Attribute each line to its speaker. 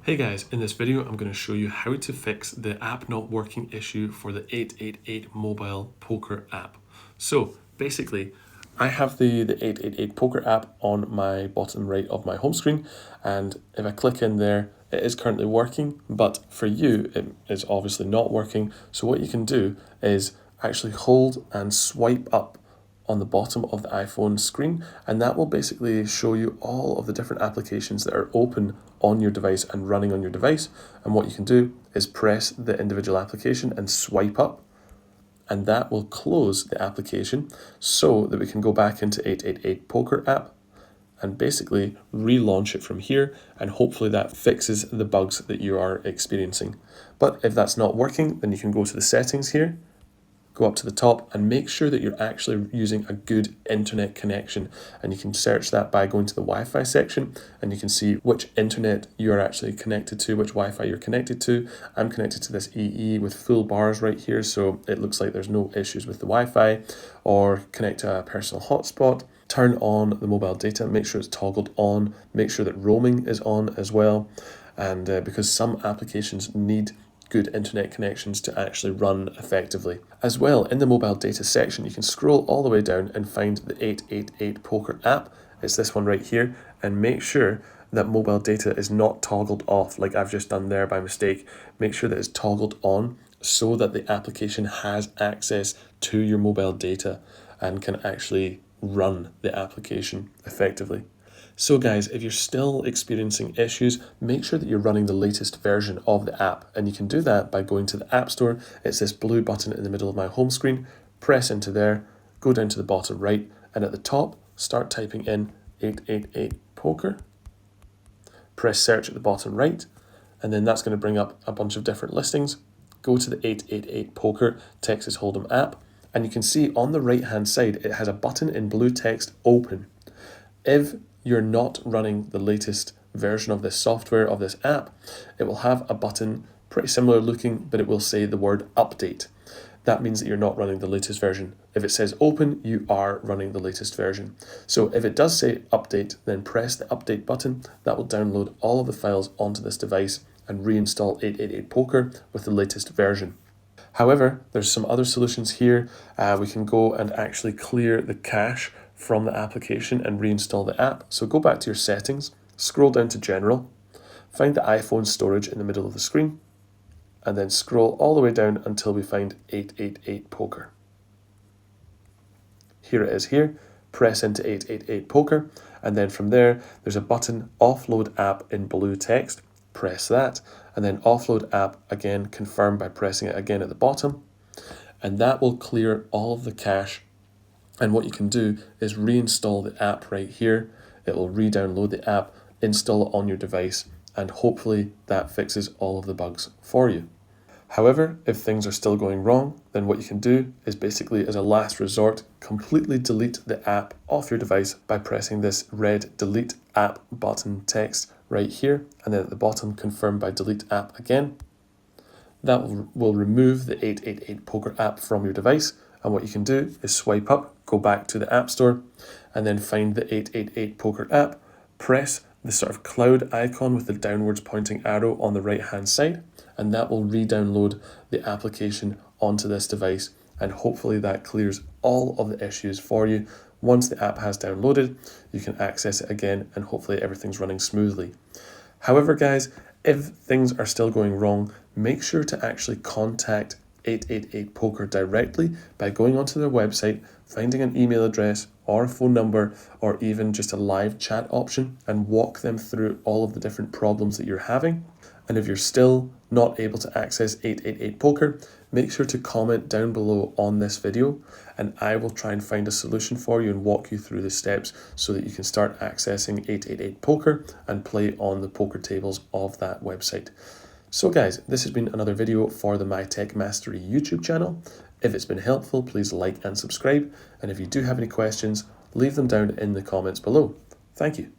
Speaker 1: Hey guys, in this video I'm going to show you how to fix the app not working issue for the 888 mobile poker app. So basically I have the 888 poker app on my bottom right of my home screen, and if I click in there it is currently working, but for you it is obviously not working. So what you can do is actually hold and swipe up on the bottom of the iPhone screen, and that will basically show you all of the different applications that are open on your device and running on your device. And what you can do is press the individual application and swipe up, and that will close the application so that we can go back into 888 Poker app and basically relaunch it from here, and hopefully that fixes the bugs that you are experiencing. But if that's not working, then you can go to the settings here, go up to the top and make sure that you're actually using a good internet connection. And you can search that by going to the Wi-Fi section, and you can see which internet you're actually connected to, which Wi-Fi you're connected to. I'm connected to this EE with full bars right here, so it looks like there's no issues with the Wi-Fi. Or connect to a personal hotspot, turn on the mobile data, make sure it's toggled on, make sure that roaming is on as well. And because some applications need good internet connections to actually run effectively. As well, in the mobile data section, you can scroll all the way down and find the 888 Poker app. It's this one right here, and make sure that mobile data is not toggled off like I've just done there by mistake. Make sure that it's toggled on so that the application has access to your mobile data and can actually run the application effectively. So guys, if you're still experiencing issues, make sure that you're running the latest version of the app, and you can do that by going to the App Store. It's this blue button in the middle of my home screen. Press into there, go down to the bottom right, and at the top, start typing in 888 Poker. Press search at the bottom right, and then that's going to bring up a bunch of different listings. Go to the 888 Poker Texas Hold'em app, and you can see on the right hand side it has a button in blue text, Open. If you're not running the latest version of this software, of this app, it will have a button pretty similar looking, but it will say the word update. That means that you're not running the latest version. If it says open, you are running the latest version. So if it does say update, then press the update button. That will download all of the files onto this device and reinstall 888 Poker with the latest version. However, there's some other solutions here. We can go and actually clear the cache from the application and reinstall the app. So go back to your settings, scroll down to General, find the iPhone storage in the middle of the screen, and then scroll all the way down until we find 888 Poker. Here it is here. Press into 888 Poker, and then from there, there's a button, Offload App in blue text. Press that, and then Offload App again, confirm by pressing it again at the bottom, and that will clear all of the cache. And what you can do is reinstall the app right here. It will re-download the app, install it on your device, and hopefully that fixes all of the bugs for you. However, if things are still going wrong, then what you can do is basically, as a last resort, completely delete the app off your device by pressing this red delete app button text right here, and then at the bottom, confirm by delete app again. That will remove the 888 Poker app from your device. And what you can do is swipe up, go back to the App Store, and then find the 888 Poker app, press the sort of cloud icon with the downwards pointing arrow on the right hand side, and that will re-download the application onto this device, and hopefully that clears all of the issues for you. Once the app has downloaded, you can access it again, and hopefully everything's running smoothly. However guys, if things are still going wrong, make sure to actually contact 888 Poker directly by going onto their website, finding an email address or a phone number, or even just a live chat option, and walk them through all of the different problems that you're having. And if you're still not able to access 888 Poker, make sure to comment down below on this video, and I will try and find a solution for you and walk you through the steps so that you can start accessing 888 Poker and play on the poker tables of that website. So guys, this has been another video for the My Tech Mastery YouTube channel. If it's been helpful, please like and subscribe. And if you do have any questions, leave them down in the comments below. Thank you.